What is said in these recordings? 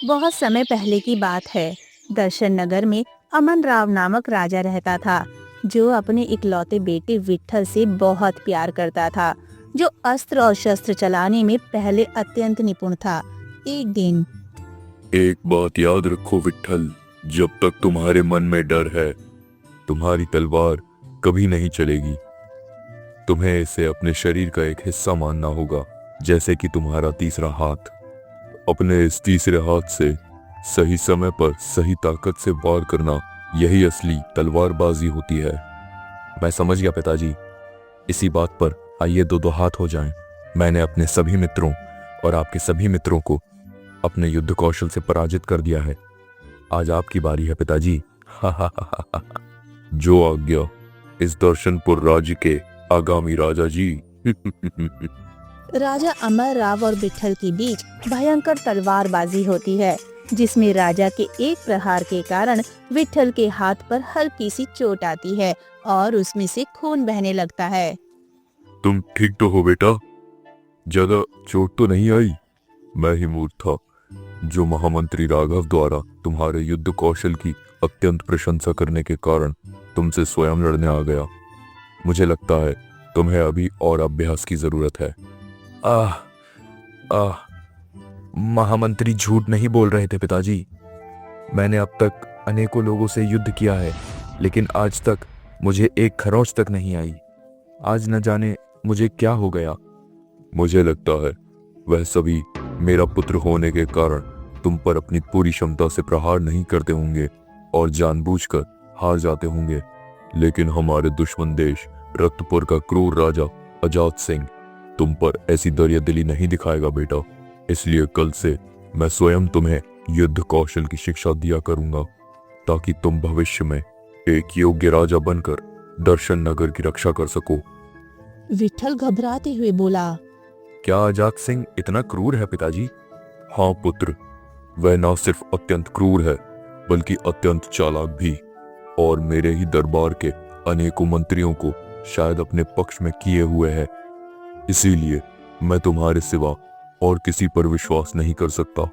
बहुत समय पहले की बात है। दर्शन नगर में अमन राव नामक राजा रहता था, जो अपने इकलौते बेटे विट्ठल से बहुत प्यार करता था, जो अस्त्र और शस्त्र चलाने में पहले अत्यंत निपुण था। एक दिन एक बात याद रखो विट्ठल, जब तक तुम्हारे मन में डर है, तुम्हारी तलवार कभी नहीं चलेगी। तुम्हें इसे अपने शरीर का एक हिस्सा मानना होगा, जैसे कि तुम्हारा तीसरा हाथ। अपने इस तीसरे हाथ से सही समय पर सही ताकत से वार करना, यही असली तलवारबाजी होती है। मैं समझ गया पिताजी। इसी बात पर आइए दो दो हाथ हो जाएं। मैंने अपने सभी मित्रों और आपके सभी मित्रों को अपने युद्ध कौशल से पराजित कर दिया है। आज आपकी बारी है पिताजी। जो आज्ञा इस दर्शनपुर राज्य के आगामी राजा जी। राजा अमर राव और विट्ठल के बीच भयंकर तलवारबाजी होती है, जिसमें राजा के एक प्रहार के कारण विट्ठल के हाथ पर हल्की सी चोट आती है और उसमें से खून बहने लगता है। तुम ठीक तो हो बेटा? ज्यादा चोट तो नहीं आई? मैं ही मूर्ख था, जो महामंत्री राघव द्वारा तुम्हारे युद्ध कौशल की अत्यंत प्रशंसा करने के कारण तुमसे स्वयं लड़ने आ गया। मुझे लगता है तुम्हें अभी और अभ्यास की जरूरत है। आह आह महामंत्री झूठ नहीं बोल रहे थे पिताजी। मैंने अब तक अनेकों लोगों से युद्ध किया है, लेकिन आज तक मुझे एक खरोंच तक नहीं आई। आज न जाने मुझे क्या हो गया। मुझे लगता है वह सभी मेरा पुत्र होने के कारण तुम पर अपनी पूरी क्षमता से प्रहार नहीं करते होंगे और जानबूझकर हार जाते होंगे। लेकिन हमारे दुश्मन देश रक्तपुर का क्रूर राजा अजात सिंह तुम पर ऐसी दरियादिली नहीं दिखाएगा बेटा। इसलिए कल से मैं स्वयं तुम्हें युद्ध कौशल की शिक्षा दिया करूंगा, ताकि तुम भविष्य में एक योग्य राजा बनकर दर्शन नगर की रक्षा कर सको। विट्ठल घबराते हुए बोला, क्या अजात सिंह इतना क्रूर है पिताजी? हाँ पुत्र, वह न सिर्फ अत्यंत क्रूर है, बल्कि अत्यंत चालाक भी, और मेरे ही दरबार के अनेकों मंत्रियों को शायद अपने पक्ष में किए हुए है। इसीलिए मैं तुम्हारे सिवा और किसी पर विश्वास नहीं कर सकता।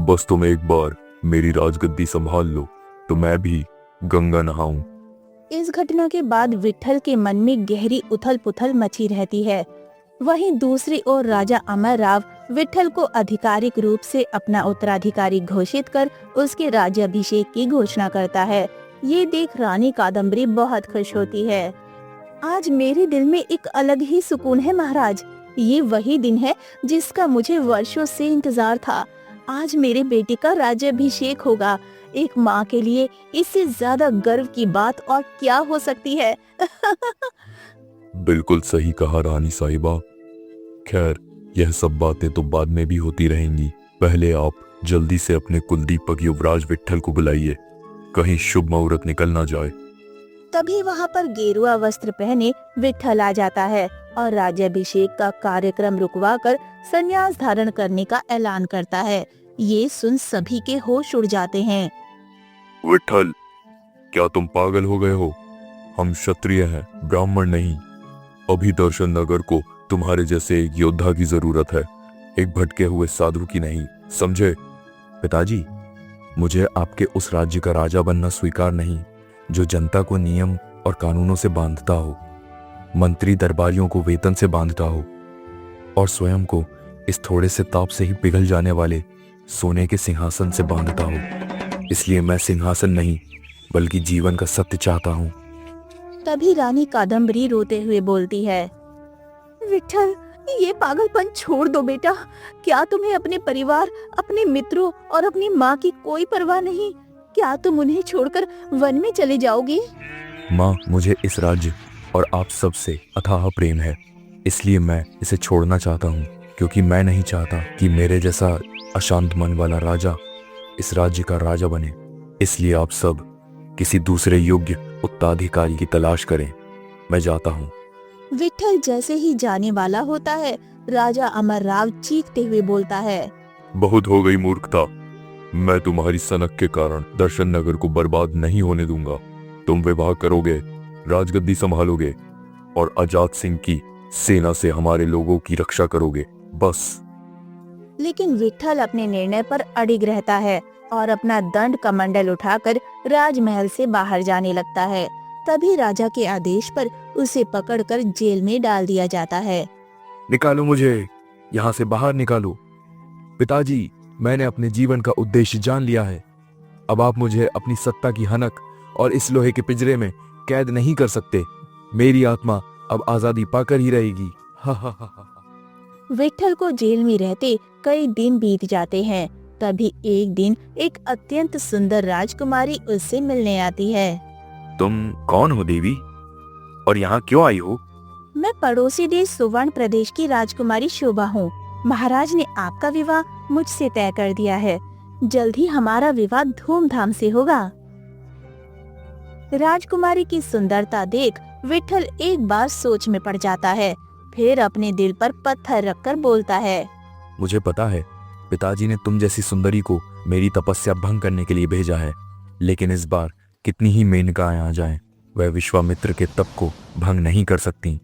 बस तुम एक बार मेरी राजगद्दी संभाल लो, तो मैं भी गंगा नहाऊं। इस घटना के बाद विट्ठल के मन में गहरी उथल पुथल मची रहती है। वहीं दूसरी ओर राजा अमर राव विट्ठल को आधिकारिक रूप से अपना उत्तराधिकारी घोषित कर उसके राज्याभिषेक की घोषणा करता है। ये देख रानी कादम्बरी बहुत खुश होती है। आज मेरे दिल में एक अलग ही सुकून है महाराज। ये वही दिन है जिसका मुझे वर्षों से इंतजार था। आज मेरे बेटे का राज्याभिषेक होगा। एक माँ के लिए इससे ज्यादा गर्व की बात और क्या हो सकती है। बिल्कुल सही कहा रानी साहिबा। खैर, यह सब बातें तो बाद में भी होती रहेंगी। पहले आप जल्दी से अपने कुलदीपक युवराज विट्ठल को बुलाइए, कहीं शुभ मुहूर्त निकल ना जाए। तभी वहाँ पर गेरुआ वस्त्र पहने विट्ठल आ जाता है और राज्याभिषेक का कार्यक्रम रुकवाकर संन्यास धारण करने का ऐलान करता है। ये सुन सभी के होश उड़ जाते हैं। विट्ठल, क्या तुम पागल हो गए हो? हम क्षत्रिय हैं, ब्राह्मण नहीं। अभी दर्शन नगर को तुम्हारे जैसे एक योद्धा की जरूरत है, एक भटके हुए साधु की नहीं, समझे? पिताजी, मुझे आपके उस राज्य का राजा बनना स्वीकार नहीं, जो जनता को नियम और कानूनों से बांधता हो, मंत्री दरबारियों को वेतन से बांधता हो, और स्वयं को इस थोड़े से ताप से ही पिघल जाने वाले सोने के सिंहासन से बांधता हो। इसलिए मैं सिंहासन नहीं, बल्कि जीवन का सत्य चाहता हूँ। तभी रानी कादम्बरी रोते हुए बोलती है, विट्ठल, ये पागलपन छोड़ दो बेटा। क्या तुम्हें अपने परिवार, अपने मित्रों और अपनी माँ की कोई परवाह नहीं? क्या तुम उन्हें छोड़कर वन में चले जाओगे? माँ, मुझे इस राज्य और आप सब से अथाह प्रेम है, इसलिए मैं इसे छोड़ना चाहता हूँ, क्योंकि मैं नहीं चाहता कि मेरे जैसा अशांत मन वाला राजा इस राज्य का राजा बने। इसलिए आप सब किसी दूसरे योग्य उत्तराधिकारी की तलाश करें। मैं जाता हूँ। विट्ठल जैसे ही जाने वाला होता है, राजा अमर राव चीखते हुए बोलता है, बहुत हो गई मूर्खता। मैं तुम्हारी सनक के कारण दर्शन नगर को बर्बाद नहीं होने दूंगा। तुम विवाह करोगे, राजगद्दी संभालोगे और अजात सिंह की सेना से हमारे लोगों की रक्षा करोगे, बस। लेकिन विट्ठल अपने निर्णय पर अडिग रहता है और अपना दंड कमंडल उठाकर राजमहल से बाहर जाने लगता है। तभी राजा के आदेश पर उसे पकड़कर जेल में डाल दिया जाता है। निकालो मुझे, यहाँ से बाहर निकालो। पिताजी, मैंने अपने जीवन का उद्देश्य जान लिया है। अब आप मुझे अपनी सत्ता की हनक और इस लोहे के पिंजरे में कैद नहीं कर सकते। मेरी आत्मा अब आजादी पाकर ही रहेगी। हा हा हा हा। विट्ठल को जेल में रहते कई दिन बीत जाते हैं। तभी एक दिन एक अत्यंत सुंदर राजकुमारी उससे मिलने आती है। तुम कौन हो देवी, और यहाँ क्यों आई हो? मैं पड़ोसी देश सुवर्ण प्रदेश की राजकुमारी शोभा हूँ। महाराज ने आपका विवाह मुझसे तय कर दिया है। जल्द ही हमारा विवाह धूमधाम से होगा। राजकुमारी की सुंदरता देख विट्ठल एक बार सोच में पड़ जाता है। फिर अपने दिल पर पत्थर रखकर बोलता है, मुझे पता है पिताजी ने तुम जैसी सुंदरी को मेरी तपस्या भंग करने के लिए भेजा है, लेकिन इस बार कितनी ही मेनकाएं आ जाएं, वह विश्वामित्र के तप को भंग नहीं कर सकती।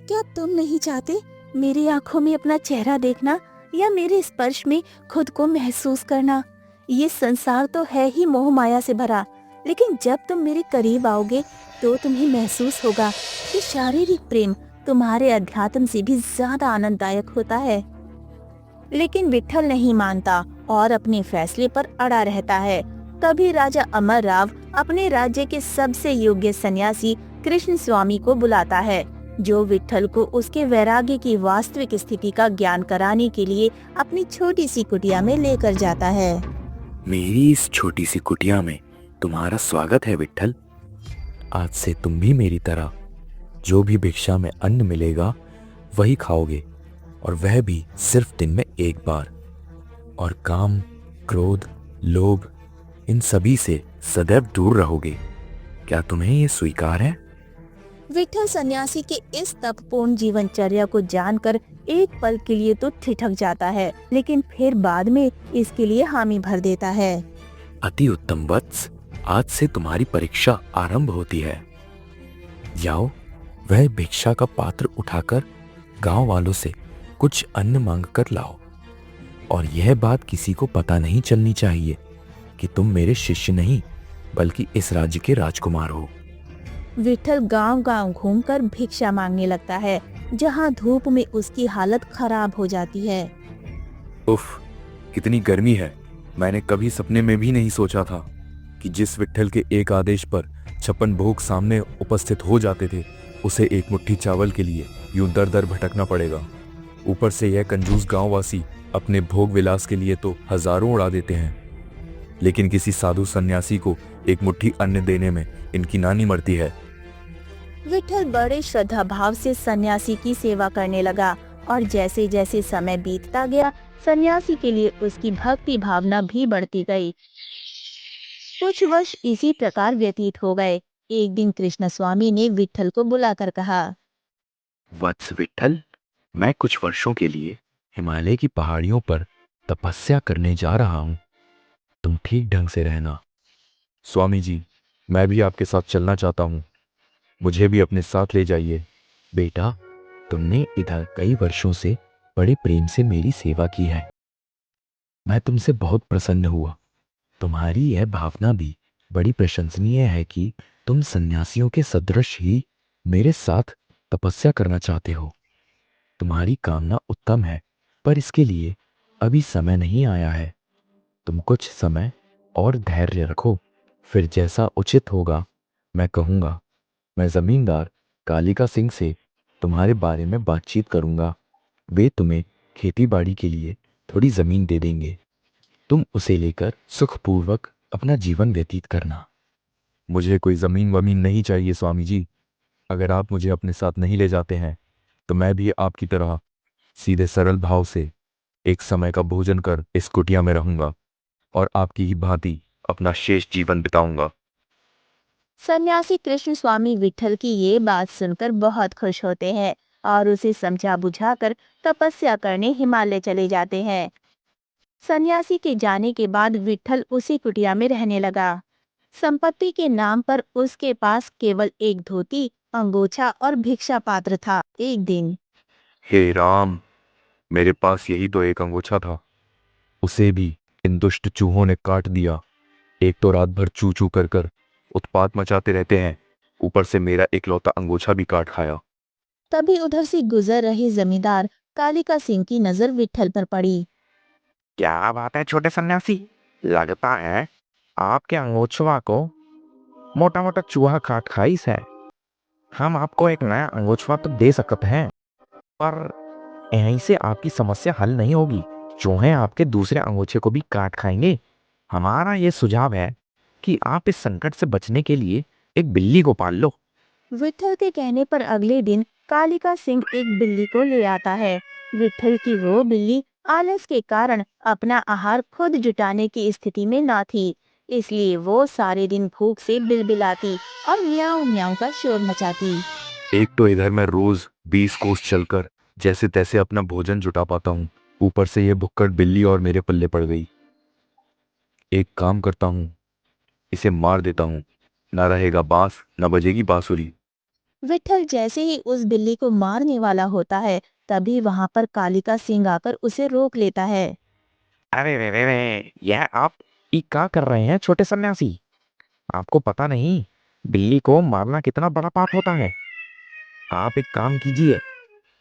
क्या तुम नहीं चाहते मेरी आंखों में अपना चेहरा देखना या मेरे स्पर्श में खुद को महसूस करना? ये संसार तो है ही मोह माया से भरा, लेकिन जब तुम मेरे करीब आओगे तो तुम्हें महसूस होगा कि शारीरिक प्रेम तुम्हारे अध्यात्म से भी ज्यादा आनंददायक होता है। लेकिन विट्ठल नहीं मानता और अपने फैसले पर अड़ा रहता है। तभी राजा अमर राव अपने राज्य के सबसे योग्य सन्यासी कृष्ण स्वामी को बुलाता है, जो विट्ठल को उसके वैराग्य की वास्तविक स्थिति का ज्ञान कराने के लिए अपनी छोटी सी कुटिया में लेकर जाता है। मेरी इस छोटी सी कुटिया में तुम्हारा स्वागत है विट्ठल। आज से तुम भी मेरी तरह जो भी भिक्षा में अन्न मिलेगा वही खाओगे, और वह भी सिर्फ दिन में एक बार। और काम, क्रोध, लोभ, इन सभी से सदैव दूर रहोगे। क्या तुम्हें ये स्वीकार है? विट्ठल सन्यासी के इस तपपूर्ण जीवनचर्या को जानकर एक पल के लिए तो ठिठक जाता है, लेकिन फिर बाद में इसके लिए हामी भर देता है। अति उत्तम वत्स, आज से तुम्हारी परीक्षा आरंभ होती है। जाओ, वह भिक्षा का पात्र उठाकर गांव वालों से कुछ अन्न मांग कर लाओ, और यह बात किसी को पता नहीं चलनी चाहिए कि तुम मेरे शिष्य नहीं बल्कि इस राज्य के राजकुमार हो। विट्ठल गांव-गांव घूमकर भिक्षा मांगने लगता है, जहां धूप में उसकी हालत खराब हो जाती है। उफ, कितनी गर्मी है। मैंने कभी सपने में भी नहीं सोचा था कि जिस विट्ठल के एक आदेश पर 56 भोग सामने उपस्थित हो जाते थे, उसे एक मुट्ठी चावल के लिए यूं दर दर भटकना पड़ेगा। ऊपर से यह कंजूस गांववासी अपने भोग विलास के लिए तो हजारों उड़ा देते हैं, लेकिन किसी साधु सन्यासी को एक मुट्ठी अन्न देने में इनकी नानी मरती है। विट्ठल बड़े श्रद्धा भाव से सन्यासी की सेवा करने लगा, और जैसे जैसे समय बीतता गया, सन्यासी के लिए उसकी भक्ति भावना भी बढ़ती गई। कुछ वर्ष इसी प्रकार व्यतीत हो गए। एक दिन कृष्ण स्वामी ने विट्ठल को बुलाकर कहा, वत्स विट्ठल, मैं कुछ वर्षों के लिए हिमालय की पहाड़ियों पर तपस्या करने जा रहा हूँ। तुम ठीक ढंग से रहना। स्वामी जी, मैं भी आपके साथ चलना चाहता हूँ। मुझे भी अपने साथ ले जाइए। बेटा, तुमने इधर कई वर्षों से बड़े प्रेम से मेरी सेवा की है। मैं तुमसे बहुत प्रसन्न हुआ। तुम्हारी यह भावना भी बड़ी प्रशंसनीय है कि तुम सन्यासियों के सदृश ही मेरे साथ तपस्या करना चाहते हो। तुम्हारी कामना उत्तम है, पर इसके लिए अभी समय नहीं आया है। तुम कुछ समय और धैर्य रखो, फिर जैसा उचित होगा मैं कहूँगा। मैं जमींदार कालिका सिंह से तुम्हारे बारे में बातचीत करूँगा। वे तुम्हें खेती बाड़ी के लिए थोड़ी जमीन दे देंगे। तुम उसे लेकर सुखपूर्वक अपना जीवन व्यतीत करना। मुझे कोई जमीन वमीन नहीं चाहिए स्वामी जी। अगर आप मुझे अपने साथ नहीं ले जाते हैं तो मैं भी आपकी तरह सीधे सरल भाव से एक समय का भोजन कर इस कुटिया में रहूंगा और आपकी ही भांति अपना शेष जीवन बिताऊंगा। सन्यासी कृष्ण स्वामी विट्ठल की ये बात सुनकर बहुत खुश होते हैं और उसे समझा बुझाकर तपस्या करने हिमालय चले जाते हैं। सन्यासी के जाने के बाद विट्ठल उसी कुटिया में रहने लगा। संपत्ति के नाम पर उसके पास केवल एक धोती, अंगोछा और भिक्षा पात्र था। एक दिन हे राम, मेरे पास यही तो एक अंगोछा था। उसे भी इन दुष्ट चूहों ने काट दिया। एक तो रात भर चू चू कर कर उत्पात मचाते रहते हैं, ऊपर से मेरा इकलौता अंगोछा भी काट खाया। तभी उधर से गुजर रहे जमींदार कालिका सिंह की नजर विट्ठल पर पड़ी। क्या बात है छोटे सन्यासी, लगता है आपके अंगोछवा को मोटा मोटा चूहा काट खाइस है। हम आपको एक नया अंगोछवा तो दे सकते हैं, पर यहीं से आपकी समस्या हल नहीं होगी। चूहे आपके दूसरे अंगोछे को भी काट खाएंगे। हमारा ये सुझाव है कि आप इस संकट से बचने के लिए एक बिल्ली को पाल लो। विट्ठल के कहने पर अगले दिन कालिका सिंह एक बिल्ली को ले आता है। विट्ठल की वो बिल्ली आलस के कारण अपना आहार खुद जुटाने की स्थिति में ना थी, इसलिए वो सारे दिन भूख से बिलबिलाती और म्याऊं म्याऊं का शोर मचाती। एक तो इधर मैं रोज 20 कोस चलकर जैसे तैसे अपना भोजन जुटा पाता हूँ, ऊपर से ये भुक्कड़ बिल्ली और मेरे पल्ले पड़ गई। एक काम करता हूँ, इसे मार देता हूँ, ना रहेगा बांस ना बजेगी बांसुरी। विट्ठल जैसे ही उस बिल्ली को मारने वाला होता है, तभी वहां पर कालिका सिंह आकर उसे रोक लेता है। अरे रे रे रे, यह आप ये क्या कर रहे हैं छोटे सन्यासी? आपको पता नहीं बिल्ली को मारना कितना बड़ा पाप होता है। आप एक काम कीजिए,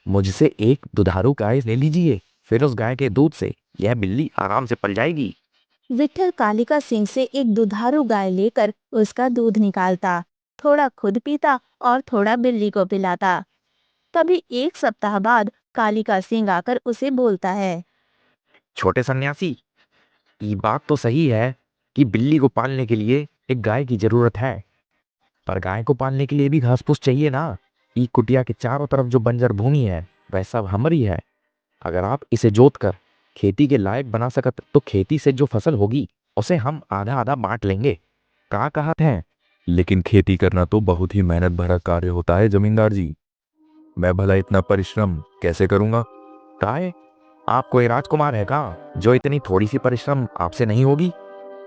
मुझसे एक दुधारू गाय ले लीजिए, फिर उस गाय के दूध से यह बिल्ली आराम से पल जाएगी। विट्ठल कालिका सिंह से एक दुधारू गाय लेकर उसका दूध निकालता, थोड़ा खुद पीता और थोड़ा बिल्ली को पिलाता। तभी एक सप्ताह बाद कालिका सिंह आकर उसे बोलता है। छोटे सन्यासी, ये बात तो सही है कि बिल्ली को पालने के लिए एक गाय की जरूरत है, पर गाय को पालने के लिए भी घास फूस चाहिए ना। ई कुटिया के चारों तरफ जो बंजर भूमि है वह सब हमारी है। अगर आप इसे जोत कर खेती के लायक बना सकत तो खेती से जो फसल होगी उसे हम आधा आधा बांट लेंगे। का कहत है? लेकिन खेती करना तो बहुत ही मेहनत भरा कार्य होता है जमींदार जी, मैं भला इतना परिश्रम कैसे करूंगा? काहे, आप कोई राजकुमार है का जो इतनी थोड़ी सी परिश्रम आपसे नहीं होगी?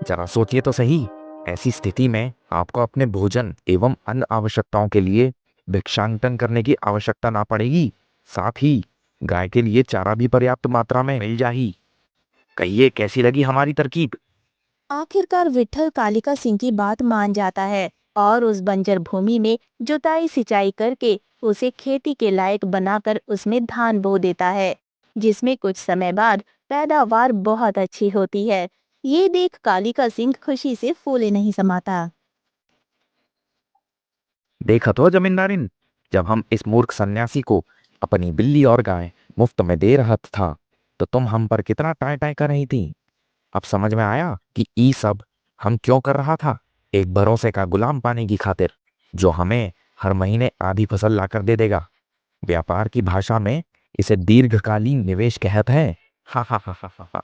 जरा सोचिए तो सही। ऐसी स्थिति में आपको अपने भोजन एवं अन्य आवश्यकताओं के लिए भिक्षांकन करने की आवश्यकता ना पड़ेगी, साथ ही गाय के लिए चारा भी पर्याप्त मात्रा में मिल जाही। कहिए कैसी लगी हमारी तरकीब? आखिरकार विट्ठल कालिका सिंह की बात मान जाता है और उस बंजर भूमि में जुताई सिंचाई करके उसे खेती के लायक बनाकर उसमें धान बो देता है, जिसमें कुछ समय बाद पैदावार बहुत अच्छी होती है। ये देख कालिका सिंह खुशी से फूले नहीं समाता। देखा तो जमींदारिन, जब हम इस मूर्ख सन्यासी को अपनी बिल्ली और गाय मुफ्त में दे रहा था तो तुम हम पर कितना टाई टाई कर रही थी। अब समझ में आया कि ई सब हम क्यों कर रहा था। एक भरोसे का गुलाम पाने की खातिर, जो हमें हर महीने आधी फसल लाकर दे देगा। व्यापार की भाषा में इसे दीर्घकालीन निवेश कहते हैं। हा हा हा हा हा हा।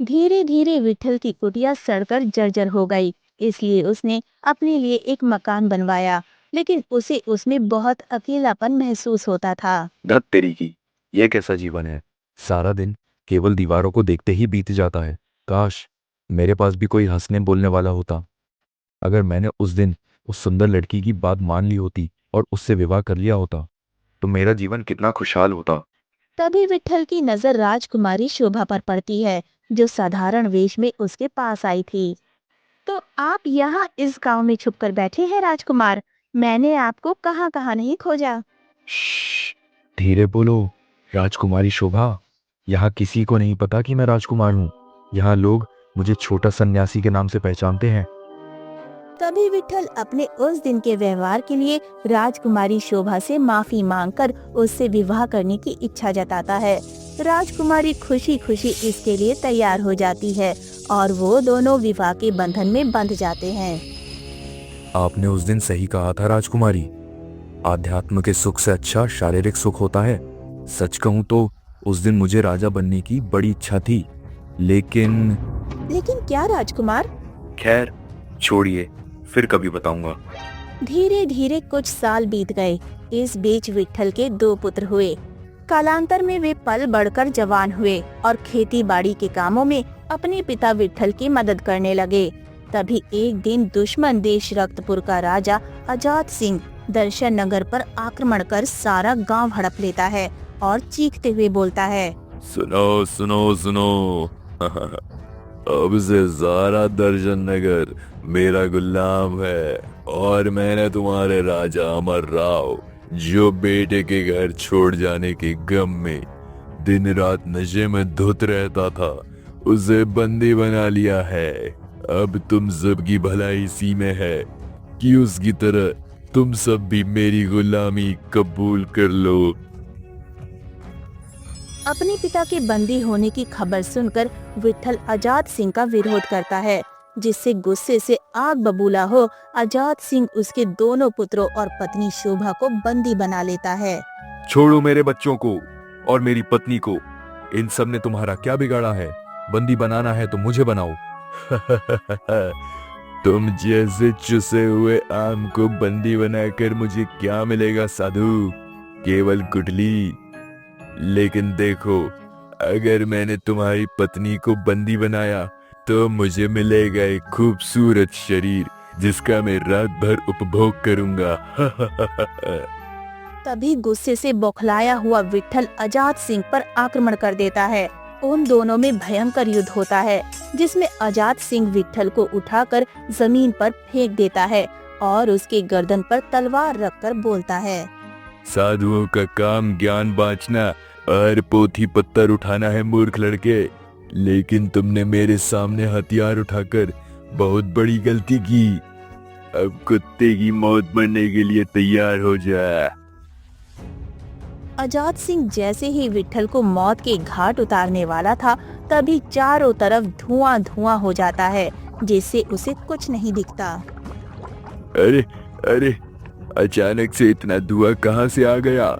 धीरे धीरे विट्ठल की कुटिया सड़कर जर्जर हो गई, इसलिए उसने अपने लिए एक मकान बनवाया, लेकिन उसे उसमें बहुत अकेलापन महसूस होता था। धत तेरी की, ये कैसा जीवन है? सारा दिन केवल दीवारों को देखते ही बीत जाता है। काश मेरे पास भी कोई हंसने बोलने वाला होता। अगर मैंने उस दिन उस सुंदर लड़की की बात मान ली होती और उससे विवाह कर लिया होता तो मेरा जीवन कितना खुशहाल होता। तभी विट्ठल की नजर राजकुमारी शोभा पर पड़ती है, जो साधारण वेश में उसके पास आई थी। तो आप यहाँ इस गांव में छुपकर बैठे हैं राजकुमार, मैंने आपको कहाँ कहाँ नहीं खोजा। श्श्श, धीरे बोलो राजकुमारी शोभा। यहाँ किसी को नहीं पता कि मैं राजकुमार हूँ। यहाँ लोग मुझे छोटा सन्यासी के नाम से पहचानते हैं। तभी विट्ठल अपने उस दिन के व्यवहार के लिए राजकुमारी शोभा से माफी मांगकर उससे विवाह करने की इच्छा जताता है। राजकुमारी खुशी खुशी इसके लिए तैयार हो जाती है और वो दोनों विवाह के बंधन में बंध जाते हैं। आपने उस दिन सही कहा था राजकुमारी, आध्यात्म के सुख से अच्छा शारीरिक सुख होता है। सच कहूं तो उस दिन मुझे राजा बनने की बड़ी इच्छा थी, लेकिन क्या राजकुमार? खैर छोड़िए, फिर कभी बताऊंगा। धीरे धीरे कुछ साल बीत गए। इस बीच विट्ठल के 2 पुत्र हुए। कालांतर में वे पल बढ़कर जवान हुए और खेती बाड़ी के कामों में अपने पिता विट्ठल की मदद करने लगे। तभी एक दिन दुश्मन देश रक्तपुर का राजा अजात सिंह दर्शन नगर पर आक्रमण कर सारा गांव हड़प लेता है और चीखते हुए बोलता है। सुनो सुनो सुनो, अब से सारा दर्शन नगर मेरा गुलाम है और मैंने तुम्हारे राजा अमर राव, जो बेटे के घर छोड़ जाने के गम में दिन रात नशे में धुत रहता था, उसे बंदी बना लिया है। अब तुम सबकी भलाई इसी में है कि उसकी तरह तुम सब भी मेरी गुलामी कबूल कर लो। अपने पिता के बंदी होने की खबर सुनकर विट्ठल आजाद सिंह का विरोध करता है, जिससे गुस्से से आग बबूला हो आजाद सिंह उसके दोनों पुत्रों और पत्नी शोभा को बंदी बना लेता है। छोड़ो मेरे बच्चों को और मेरी पत्नी को। इन सब ने तुम्हारा क्या बिगाड़ा है? बंदी बनाना है तो मुझे बनाओ। तुम जैसे चुसे हुए आम को बंदी बनाकर मुझे क्या मिलेगा साधु? केवल गुठली। लेकिन देखो, अगर मैंने तुम्हारी पत्नी को बंदी बनाया तो मुझे मिलेगा एक खूबसूरत शरीर जिसका मैं रात भर उपभोग करूंगा। तभी गुस्से से बौखलाया हुआ विट्ठल आजाद सिंह पर आक्रमण कर देता है। उन दोनों में भयंकर युद्ध होता है, जिसमें आजाद सिंह विट्ठल को उठाकर जमीन पर फेंक देता है और उसके गर्दन पर तलवार रखकर बोलता है, साधुओं का काम ज्ञान बांटना और पोथी पत्थर उठाना है मूर्ख लड़के, लेकिन तुमने मेरे सामने हथियार उठाकर बहुत बड़ी गलती की। अब कुत्ते की मौत मरने के लिए तैयार हो जा। आजाद सिंह जैसे ही विट्ठल को मौत के घाट उतारने वाला था, तभी चारों तरफ धुआं धुआं हो जाता है, जिससे उसे कुछ नहीं दिखता। अरे अरे, अचानक से इतना धुआं कहाँ से आ गया?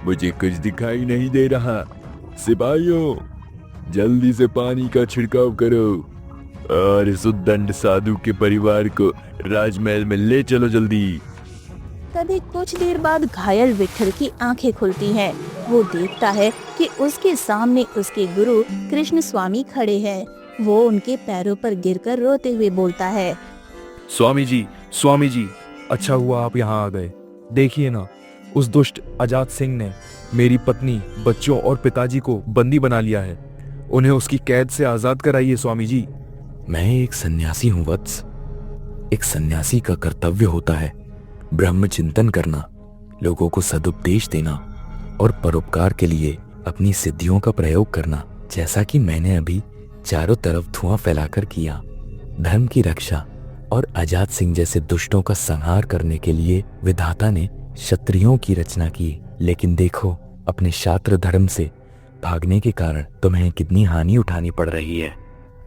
मुझे कुछ दिखाई नहीं दे रहा। सिपाहियों, जल्दी से पानी का छिड़काव करो और इस उद्दंड साधु के परिवार को राजमहल में ले चलो जल्दी। तभी कुछ देर बाद घायल विट्ठल की आंखें खुलती हैं। वो देखता है कि उसके सामने उसके गुरु कृष्ण स्वामी खड़े हैं। वो उनके पैरों पर गिरकर रोते हुए बोलता है, स्वामी जी, अच्छा हुआ आप यहाँ आ गए। देखिए ना, उस दुष्ट आजाद सिंह ने मेरी पत्नी, बच्चों और पिताजी को बंदी बना लिया है। उन्हें उसकी कैद से आजाद कराइए स्वामी जी। मैं एक सन्यासी हूँ वत्स। एक सन्यासी का कर्तव्य होता है ब्रह्म चिंतन करना, लोगों को सदुपदेश देना और परोपकार के लिए अपनी सिद्धियों का प्रयोग करना, जैसा कि मैंने अभी चारों तरफ धुआं फैलाकर किया। धर्म की रक्षा और आजाद सिंह जैसे दुष्टों का संहार करने के लिए विधाता ने क्षत्रियों की रचना की, लेकिन देखो अपने शास्त्र धर्म से भागने के कारण तुम्हें कितनी हानि उठानी पड़ रही है।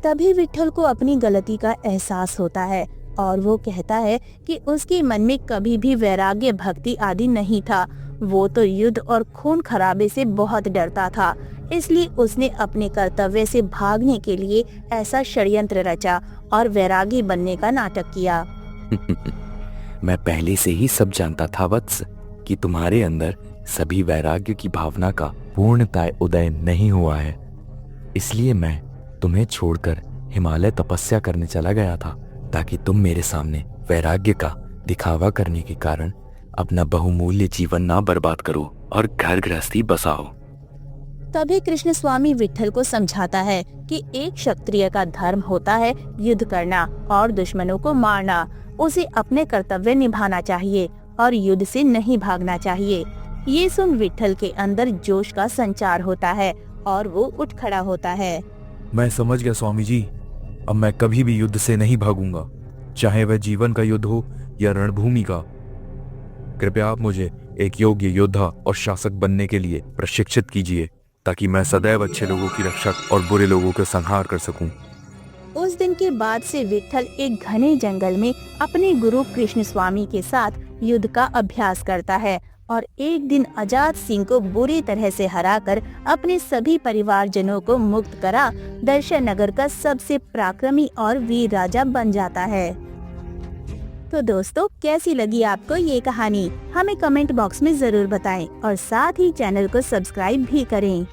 तभी विट्ठल को अपनी गलती का एहसास होता है और वो कहता है कि उसके मन में कभी भी वैराग्य, भक्ति आदि नहीं था। वो तो युद्ध और खून खराबे से बहुत डरता था, इसलिए उसने अपने कर्तव्य से भागने के लिए ऐसा षड्यंत्र रचा और वैरागी बनने का नाटक किया। मैं पहले से ही सब जानता था वत्स कि तुम्हारे अंदर सभी वैराग्य की भावना का पूर्णतः उदय नहीं हुआ है। इसलिए मैं तुम्हें छोड़कर हिमालय तपस्या करने चला गया था, ताकि तुम मेरे सामने वैराग्य का दिखावा करने के कारण अपना बहुमूल्य जीवन ना बर्बाद करो और घर गृहस्थी बसाओ। तभी कृष्ण स्वामी विट्ठल को समझाता है कि एक क्षत्रिय का धर्म होता है युद्ध करना और दुश्मनों को मारना। उसे अपने कर्तव्य निभाना चाहिए और युद्ध से नहीं भागना चाहिए। ये सुन विट्ठल के अंदर जोश का संचार होता है और वो उठ खड़ा होता है। मैं समझ गया स्वामी जी, अब मैं कभी भी युद्ध से नहीं भागूंगा, चाहे वह जीवन का युद्ध हो या रणभूमि का। कृपया आप मुझे एक योग्य योद्धा और शासक बनने के लिए प्रशिक्षित कीजिए, ताकि मैं सदैव अच्छे लोगों की रक्षा और बुरे लोगों का संहार कर सकूं। उस दिन के बाद से विट्ठल एक घने जंगल में अपने गुरु कृष्ण स्वामी के साथ युद्ध का अभ्यास करता है और एक दिन आजाद सिंह को बुरी तरह से हराकर अपने सभी परिवारजनों को मुक्त करा दर्शन नगर का सबसे पराक्रमी और वीर राजा बन जाता है। तो दोस्तों, कैसी लगी आपको ये कहानी? हमें कमेंट बॉक्स में जरूर बताएं और साथ ही चैनल को सब्सक्राइब भी करें।